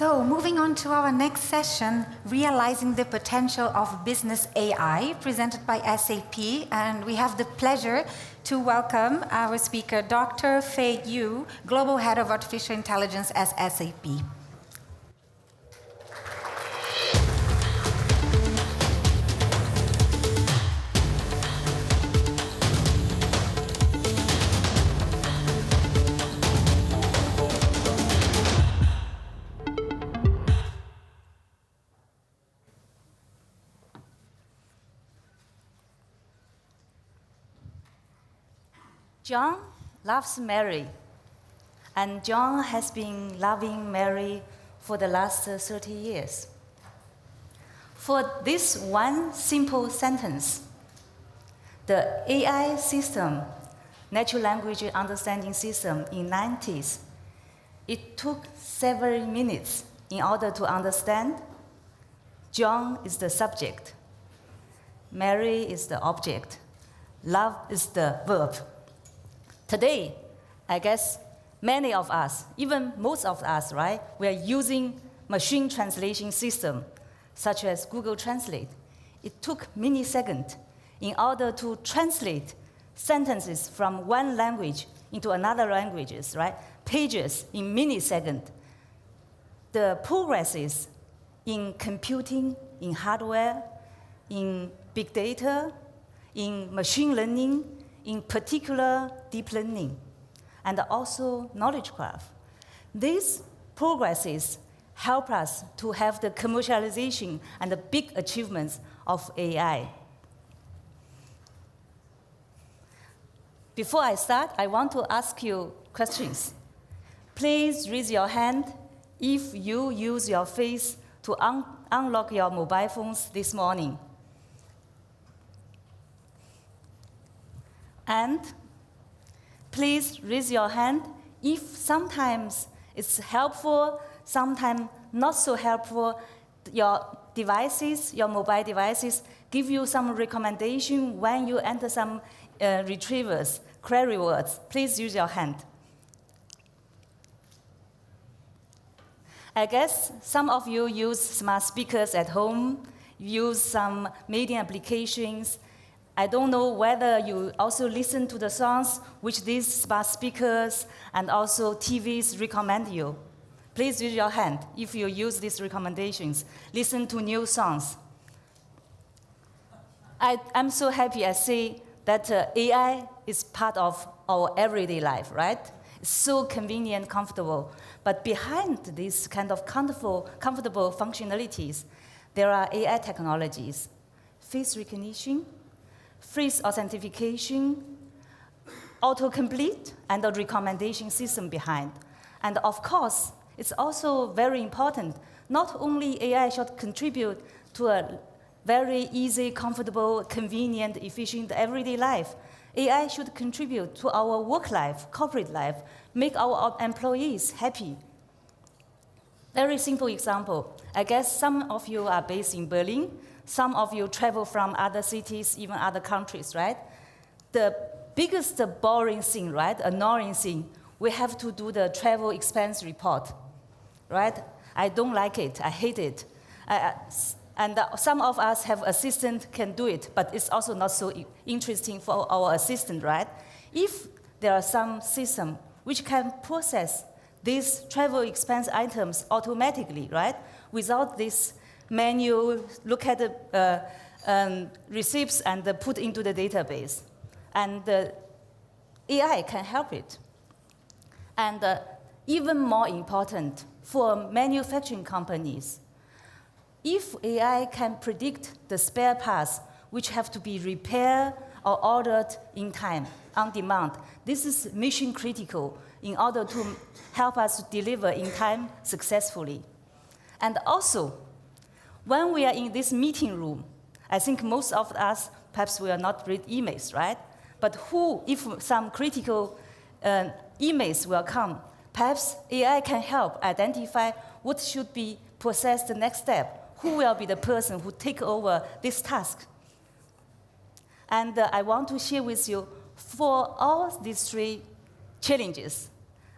So, moving on to our next session, Realizing the Potential of Business AI, presented by SAP. And we have the pleasure to welcome our speaker, Dr. Feiyu, Global Head of Artificial Intelligence at SAP. John loves Mary, and John has been loving Mary for the last 30 years. For this one simple sentence, the AI system, natural language understanding system in the 90s, it took several minutes in order to understand John is the subject, Mary is the object, love is the verb. Today, I guess many of us, even most of us, right, we are using machine translation system, such as Google Translate. It took milliseconds in order to translate sentences from one language into another languages, right? Pages in milliseconds. The progresses in computing, in hardware, in big data, in machine learning, in particular deep learning, and also knowledge graph. These progresses help us to have the commercialization and the big achievements of AI. Before I start, I want to ask you questions. Please raise your hand if you use your face to unlock your mobile phones this morning. And please raise your hand if sometimes it's helpful, sometimes not so helpful. Your devices, your mobile devices, give you some recommendation when you enter some retrievers, query words. Please use your hand. I guess some of you use smart speakers at home, use some media applications. I don't know whether you also listen to the songs which these smart speakers and also TVs recommend you. Please raise your hand if you use these recommendations. Listen to new songs. I'm so happy I say that AI is part of our everyday life, right? It's so convenient, comfortable. But behind these kind of comfortable functionalities, there are AI technologies, face recognition, face authentication, autocomplete, and a recommendation system behind. And of course, it's also very important, not only AI should contribute to a very easy, comfortable, convenient, efficient everyday life. AI should contribute to our work life, corporate life, make our employees happy. Very simple example. I guess some of you are based in Berlin. Some of you travel from other cities, even other countries, right? The biggest boring thing, right, annoying thing, we have to do the travel expense report, right? I don't like it. I hate it. And some of us have assistant can do it, but it's also not so interesting for our assistant, right? If there are some system which can process these travel expense items automatically, right, without this manual look at the receipts and put into the database. And AI can help it. And even more important, for manufacturing companies, if AI can predict the spare parts which have to be repaired or ordered in time, on demand, this is mission critical in order to help us to deliver in time successfully. And also, when we are in this meeting room, I think most of us perhaps will not read emails, right? But if some critical emails will come, perhaps AI can help identify what should be processed the next step. Who will be the person who take over this task? And I want to share with you, for all these three challenges,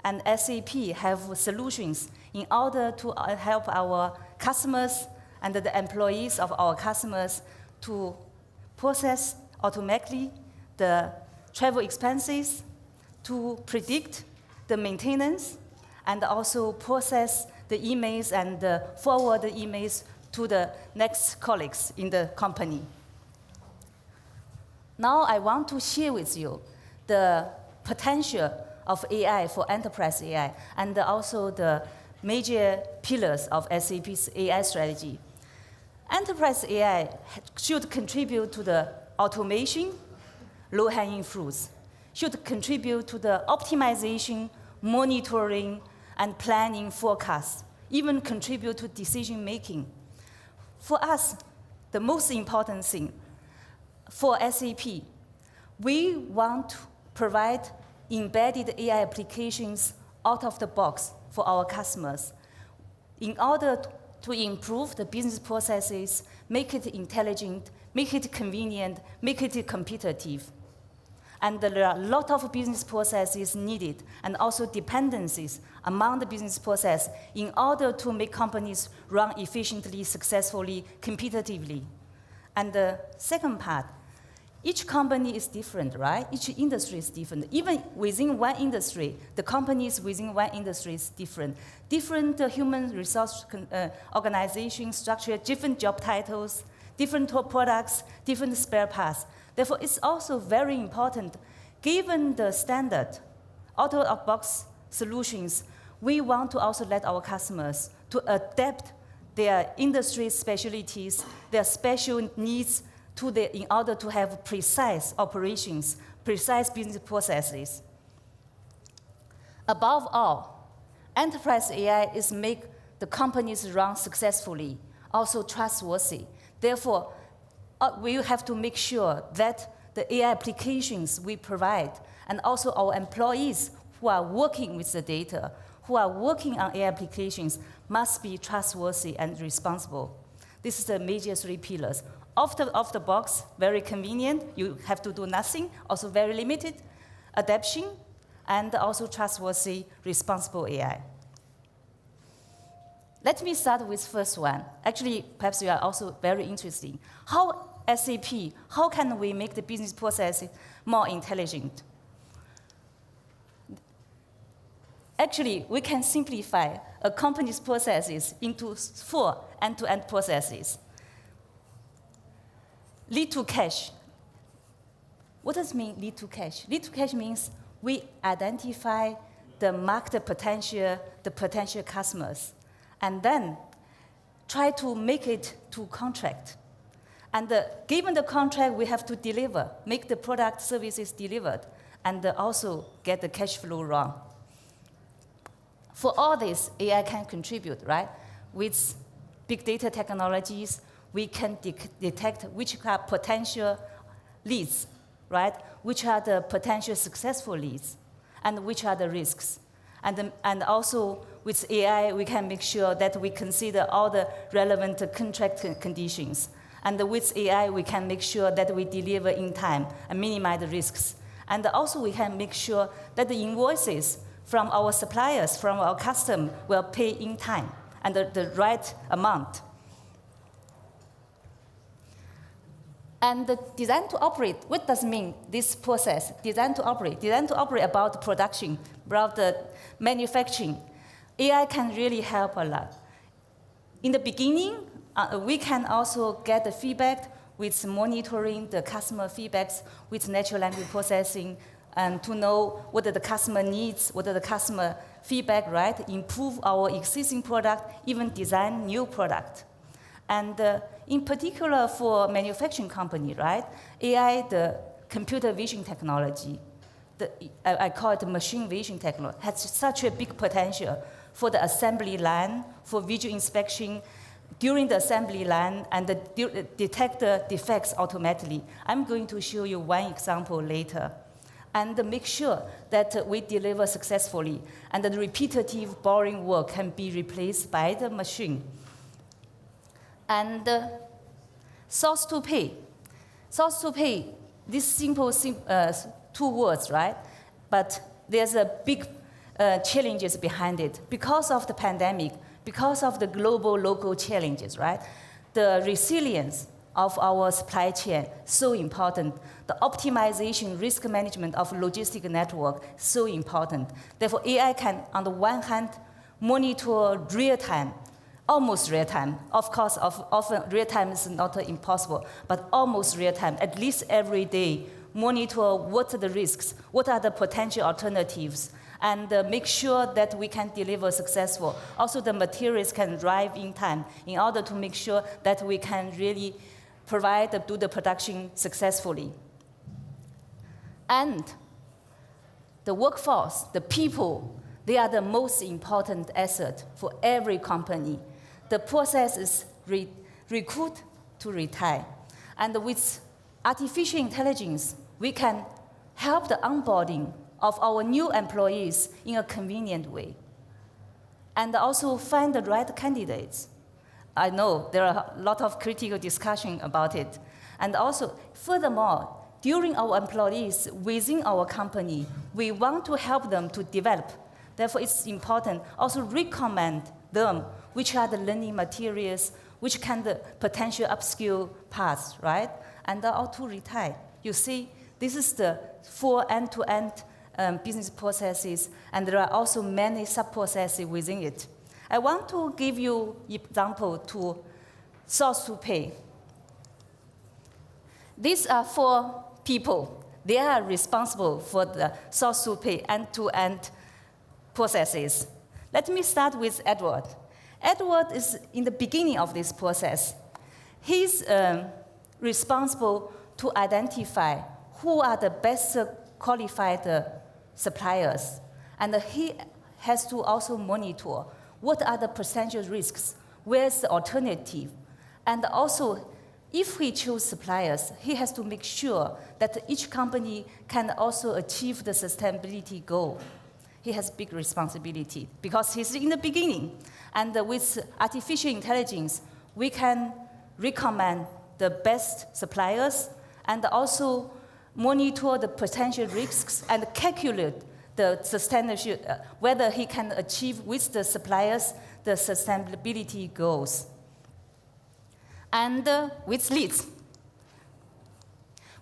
and SAP have solutions in order to help our customers and the employees of our customers to process automatically the travel expenses, to predict the maintenance, and also process the emails and forward the emails to the next colleagues in the company. Now I want to share with you the potential of AI for enterprise AI and also the major pillars of SAP's AI strategy. Enterprise AI should contribute to the automation, low-hanging fruits, should contribute to the optimization, monitoring, and planning forecasts, even contribute to decision-making. For us, the most important thing for SAP, we want to provide embedded AI applications out of the box for our customers in order to improve the business processes, make it intelligent, make it convenient, make it competitive. And there are a lot of business processes needed and also dependencies among the business process in order to make companies run efficiently, successfully, competitively. And the second part, each company is different, right? Each industry is different. Even within one industry, the companies within one industry is different. Different human resource organization structure, different job titles, different products, different spare parts. Therefore, it's also very important, given the standard out-of-box solutions, we want to also let our customers to adapt their industry specialties, their special needs in order to have precise operations, precise business processes. Above all, enterprise AI is make the companies run successfully, also trustworthy. Therefore, we have to make sure that the AI applications we provide and also our employees who are working with the data, who are working on AI applications, must be trustworthy and responsible. This is the major three pillars. Off the box, very convenient, you have to do nothing, also very limited, adaptation, and also trustworthy, responsible AI. Let me start with first one. Actually, perhaps you are also very interested. How SAP, how can we make the business processes more intelligent? Actually, we can simplify a company's processes into 4 end-to-end processes. Lead to cash. What does it mean, lead to cash? Lead to cash means we identify the market potential, the potential customers, and then try to make it to contract. And given the contract, we have to deliver, make the product services delivered, and also get the cash flow wrong. For all this, AI can contribute, right? With big data technologies, we can detect which are potential leads, right? Which are the potential successful leads, and which are the risks. And also, with AI, we can make sure that we consider all the relevant contract conditions. And with AI, we can make sure that we deliver in time and minimize the risks. And also, we can make sure that the invoices from our suppliers, from our customers, will pay in time and the right amount. And the design to operate, what does it mean, this process? Design to operate about production, about the manufacturing. AI can really help a lot. In the beginning, we can also get the feedback with monitoring the customer feedbacks with natural language processing and to know what are the customer needs, what are the customer feedback, right? Improve our existing product, even design new product. And in particular for manufacturing company, right? AI, the computer vision technology, I call it machine vision technology, has such a big potential for the assembly line, for visual inspection during the assembly line, and detect the defects automatically. I'm going to show you one example later. And make sure that we deliver successfully, and the repetitive, boring work can be replaced by the machine. And source to pay. Source to pay, this simple 2 words, right? But there's a big challenges behind it. Because of the pandemic, because of the global, local challenges, right? The resilience of our supply chain, so important. The optimization, risk management of logistic network, so important. Therefore, AI can, on the one hand, monitor real-time, almost real-time. Of course, often real-time is not impossible, but almost real-time, at least every day, monitor what are the risks, what are the potential alternatives, and make sure that we can deliver successful. Also, the materials can arrive in time in order to make sure that we can really do the production successfully. And the workforce, the people, they are the most important asset for every company. The process is recruit to retire. And with artificial intelligence, we can help the onboarding of our new employees in a convenient way. And also find the right candidates. I know there are a lot of critical discussion about it. And also, furthermore, during our employees within our company, we want to help them to develop. Therefore, it's important also recommend them which are the learning materials, which can the potential upskill paths, right? And how to retire. You see, this is the 4 end-to-end business processes, and there are also many sub-processes within it. I want to give you an example to source to pay. These are 4 people. They are responsible for the source to pay end-to-end processes. Let me start with Edward. Edward is in the beginning of this process. He's responsible to identify who are the best qualified suppliers. And he has to also monitor what are the potential risks, where's the alternative. And also, if we choose suppliers, he has to make sure that each company can also achieve the sustainability goal. He has big responsibility because he's in the beginning. And with artificial intelligence, we can recommend the best suppliers and also monitor the potential risks and calculate the sustainability, whether he can achieve with the suppliers the sustainability goals. And with Liz.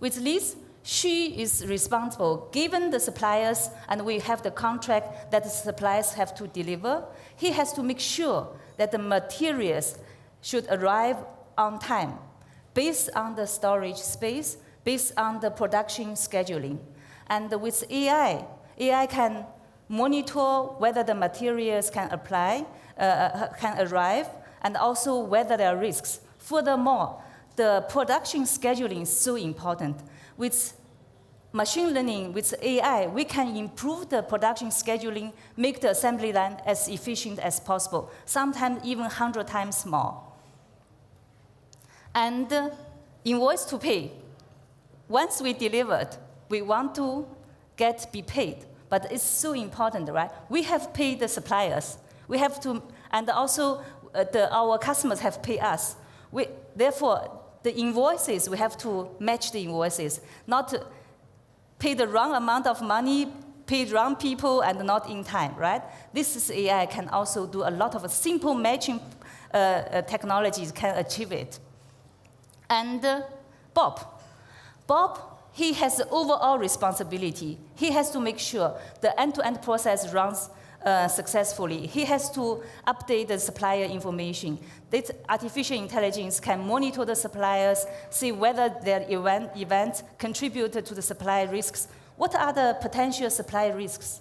With Liz, she is responsible, given the suppliers, and we have the contract that the suppliers have to deliver. He has to make sure that the materials should arrive on time, based on the storage space, based on the production scheduling. And with AI, AI can monitor whether the materials can arrive, and also whether there are risks. Furthermore, the production scheduling is so important. With machine learning, with AI, we can improve the production scheduling, make the assembly line as efficient as possible, sometimes even 100 times more. And invoice to pay. Once we delivered, we want to be paid. But it's so important, right? We have paid the suppliers. We have to, and also our customers have paid us. Therefore, the invoices, we have to match the invoices, not to pay the wrong amount of money, pay wrong people, and not in time, right? This is AI can also do a lot of simple matching technologies can achieve it. And Bob, he has the overall responsibility. He has to make sure the end-to-end process runs successfully. He has to update the supplier information. This artificial intelligence can monitor the suppliers, see whether their events contributed to the supply risks. What are the potential supply risks?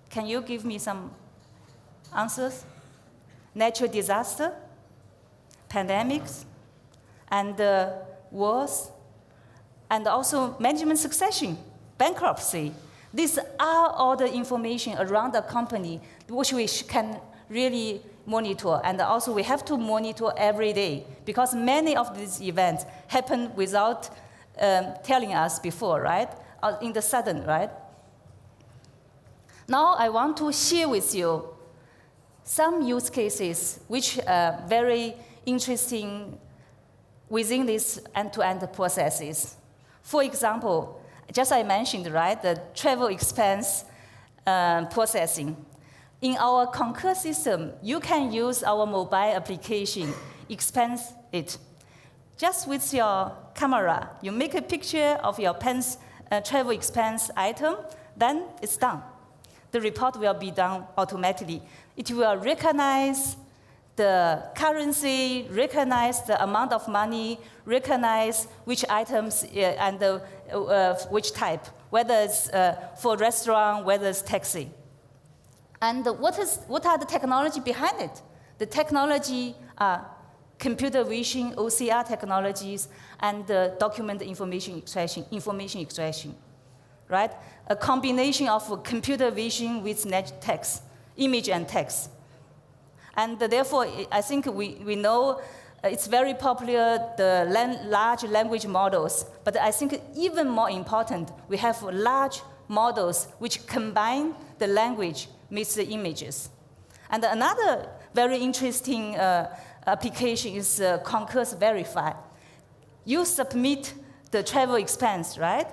Can you give me some answers? Natural disaster, pandemics, and wars, and also management succession, bankruptcy. These are all the information around the company which we can really monitor. And also we have to monitor every day because many of these events happen without telling us before, right? In the sudden, right? Now I want to share with you some use cases which are very interesting within these end-to-end processes. For example, just I mentioned, right, the travel expense processing. In our Concur system, you can use our mobile application, expense it. Just with your camera, you make a picture of your travel expense item, then it's done. The report will be done automatically. It will recognize the currency, recognize the amount of money, recognize which items and which type, whether it's for restaurant, whether it's taxi. And what are the technology behind it? The technology are computer vision, OCR technologies, and document information extraction, right? A combination of computer vision with text, image and text. And therefore, I think we know it's very popular, the large language models, but I think even more important, we have large models which combine the language with the images. And another very interesting application is Concur's Verify. You submit the travel expense, right?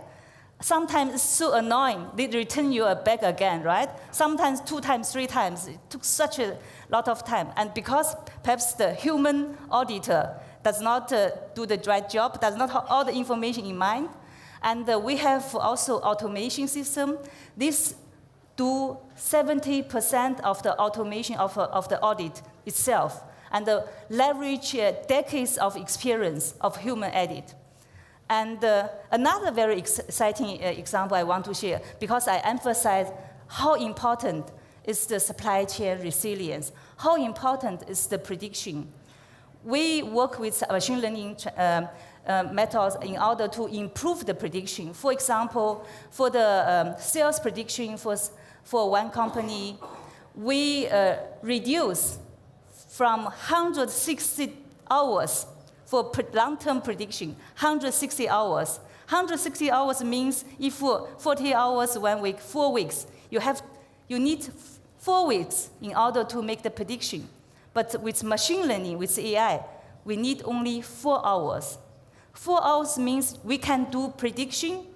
Sometimes it's so annoying, they return you back again, right? Sometimes 2 times, 3 times. It took such a lot of time. And because perhaps the human auditor does not do the right job, does not have all the information in mind, and we have also automation system. This do 70% of the automation of the audit itself, and leverage decades of experience of human audit. And another very exciting example I want to share, because I emphasize how important is the supply chain resilience, how important is the prediction. We work with machine learning methods in order to improve the prediction. For example, for the sales prediction for one company, we reduce from 160 hours for long-term prediction, 160 hours. 160 hours means if 40 hours 1 week, 4 weeks, you need 4 weeks in order to make the prediction. But with machine learning, with AI, we need only 4 hours. 4 hours means we can do prediction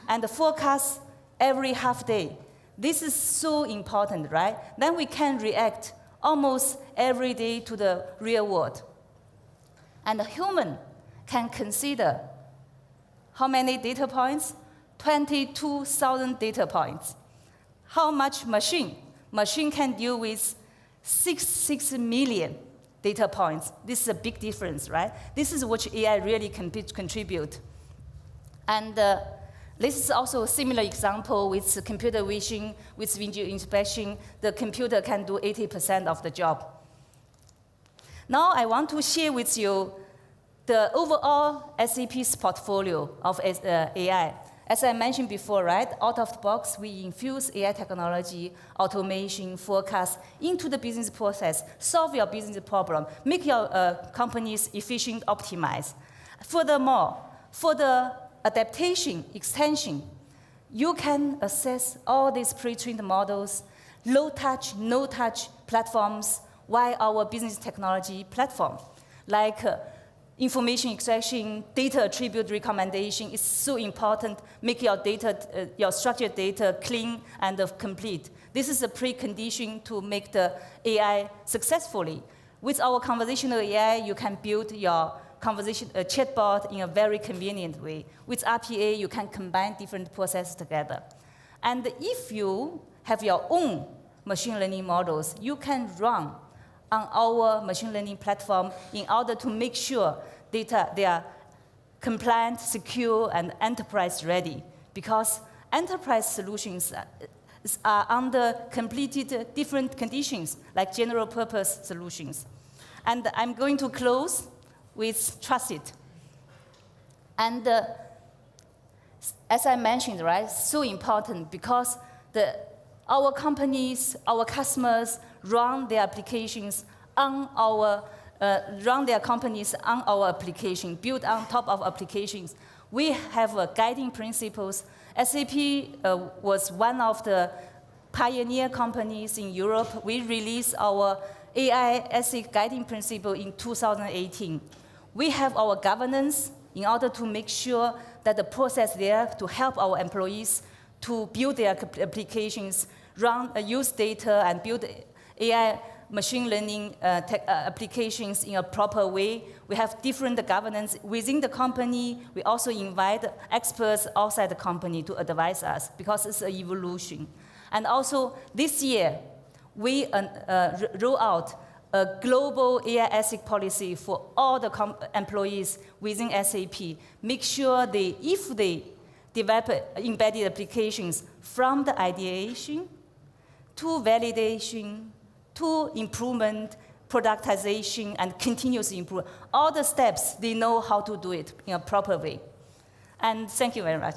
and forecast every half day. This is so important, right? Then we can react almost every day to the real world. And a human can consider how many data points? 22,000 data points. How much machine? Machine can deal with 6 million data points. This is a big difference, right? This is what AI really contribute. And this is also a similar example with computer vision, with visual inspection. The computer can do 80% of the job. Now I want to share with you the overall SAP's portfolio of AI. As I mentioned before, right, out of the box, we infuse AI technology, automation, forecast into the business process, solve your business problem, make your companies efficient, optimized. Furthermore, for the adaptation, extension, you can access all these pre-trained models, low-touch, no-touch platforms via our business technology platform, like information extraction, data attribute recommendation is so important. Make your data, your structured data clean and complete. This is a precondition to make the AI successfully. With our conversational AI, you can build your conversation chatbot in a very convenient way. With RPA, you can combine different processes together. And if you have your own machine learning models, you can run on our machine learning platform in order to make sure they are compliant, secure, and enterprise ready. Because enterprise solutions are under completed different conditions, like general purpose solutions. And I'm going to close with trusted. And as I mentioned, right, so important because our companies, our customers run their applications on our, run their companies on our application, built on top of applications. We have guiding principles. SAP was one of the pioneer companies in Europe. We released our AI ethics guiding principle in 2018. We have our governance in order to make sure that the process there to help our employees to build their applications use data and build AI machine learning applications in a proper way. We have different governance within the company. We also invite experts outside the company to advise us because it's an evolution. And also this year, we roll out a global AI ethics policy for all the employees within SAP. Make sure if they develop embedded applications from the ideation to validation, to improvement, productization, and continuous improvement. All the steps, they know how to do it in a proper way. And thank you very much.